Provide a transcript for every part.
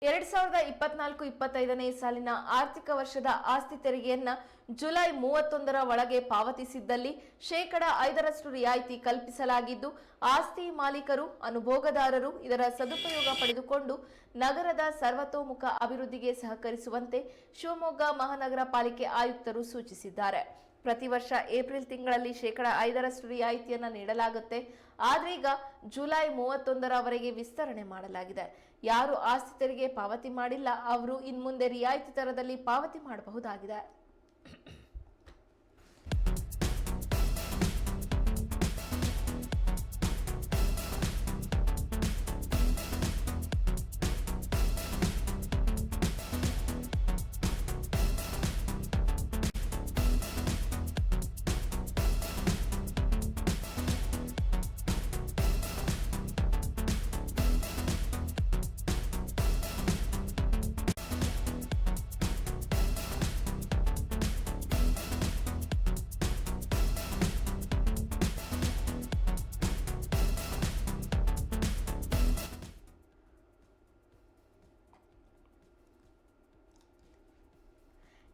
2024-25ನೇ ಸಾಲಿನ ಆರ್ಥಿಕ ವರ್ಷದ ಆಸ್ತಿ ತೆರಿಗೆಯನ್ನ ಜುಲೈ 31ರ ಒಳಗೆ ಪಾವತಿಸಿದ್ದಲ್ಲಿ ಶೇಕಡ 5ರಷ್ಟು ರಿಯಾಯಿತಿ ಕಲ್ಪಿಸಲಾಗಿದ್ದು, ಆಸ್ತಿ ಮಾಲೀಕರು, ಅನುಭೋಗದಾರರು ಇದರ ಸದುಪಯೋಗ ಪಡೆದುಕೊಂಡು ನಗರದ ಸರ್ವತೋಮುಖ ಅಭಿವೃದ್ಧಿಗೆ ಸಹಕರಿಸುವಂತೆ ಶಿವಮೊಗ್ಗ ಮಹಾನಗರ ಪಾಲಿಕೆ ಆಯುಕ್ತರು ಸೂಚಿಸಿದ್ದಾರೆ. ಪ್ರತಿ ವರ್ಷ ಏಪ್ರಿಲ್ ತಿಂಗಳಲ್ಲಿ ಶೇಕಡ 5ರಷ್ಟು ರಿಯಾಯಿತಿಯನ್ನ ನೀಡಲಾಗುತ್ತೆ. ಆದ್ರೆ ಈಗ ಜುಲೈ 31ರವರೆಗೆ ವಿಸ್ತರಣೆ ಮಾಡಲಾಗಿದೆ. ಯಾರು ಆಸ್ತಿ ತೆರಿಗೆ ಪಾವತಿ ಮಾಡಿಲ್ಲ ಅವರು ಇನ್ಮುಂದೆ ರಿಯಾಯಿತಿ ದರದಲ್ಲಿ ಪಾವತಿ ಮಾಡಬಹುದಾಗಿದೆ.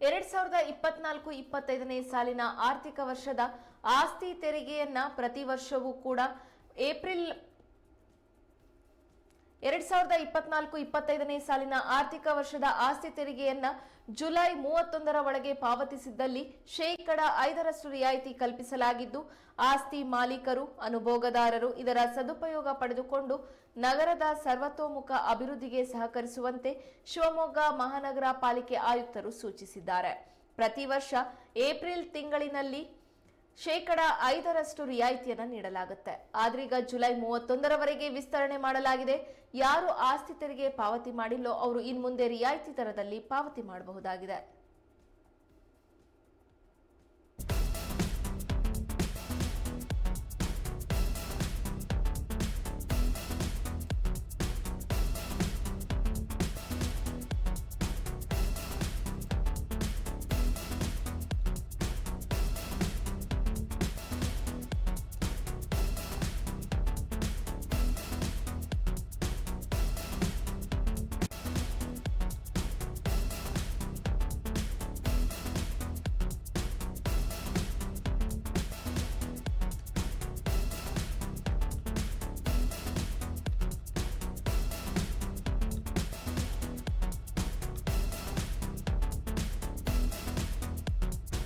ಎರಡ್ 2024-25ನೇ ಸಾಲಿನ ಆರ್ಥಿಕ ವರ್ಷದ ಆಸ್ತಿ ತೆರಿಗೆಯನ್ನ ಪ್ರತಿ ವರ್ಷವೂ ಕೂಡ ಏಪ್ರಿಲ್ 2024-25ನೇ ಸಾಲಿನ ಆರ್ಥಿಕ ವರ್ಷದ ಆಸ್ತಿ ತೆರಿಗೆಯನ್ನ ಜುಲೈ 31ರ ಒಳಗೆ ಪಾವತಿಸಿದ್ದಲ್ಲಿ ಶೇಕಡ 5ರಷ್ಟು ರಿಯಾಯಿತಿ ಕಲ್ಪಿಸಲಾಗಿದ್ದು, ಆಸ್ತಿ ಮಾಲೀಕರು, ಅನುಭೋಗದಾರರು ಇದರ ಸದುಪಯೋಗ ಪಡೆದುಕೊಂಡು ನಗರದ ಸರ್ವತೋಮುಖ ಅಭಿವೃದ್ಧಿಗೆ ಸಹಕರಿಸುವಂತೆ ಶಿವಮೊಗ್ಗ ಮಹಾನಗರ ಪಾಲಿಕೆ ಆಯುಕ್ತರು ಸೂಚಿಸಿದ್ದಾರೆ. ಪ್ರತಿ ವರ್ಷ ಏಪ್ರಿಲ್ ತಿಂಗಳಿನಲ್ಲಿ ಶೇಕಡ 5ರಷ್ಟು ರಿಯಾಯಿತಿಯನ್ನ ನೀಡಲಾಗುತ್ತೆ. ಆದ್ರೀಗ ಜುಲೈ 31ರವರೆಗೆ ವಿಸ್ತರಣೆ ಮಾಡಲಾಗಿದೆ. ಯಾರು ಆಸ್ತಿ ತೆರಿಗೆ ಪಾವತಿ ಮಾಡಿಲ್ಲೋ ಅವರು ಇನ್ಮುಂದೆ ರಿಯಾಯಿತಿ ದರದಲ್ಲಿ ಪಾವತಿ ಮಾಡಬಹುದಾಗಿದೆ.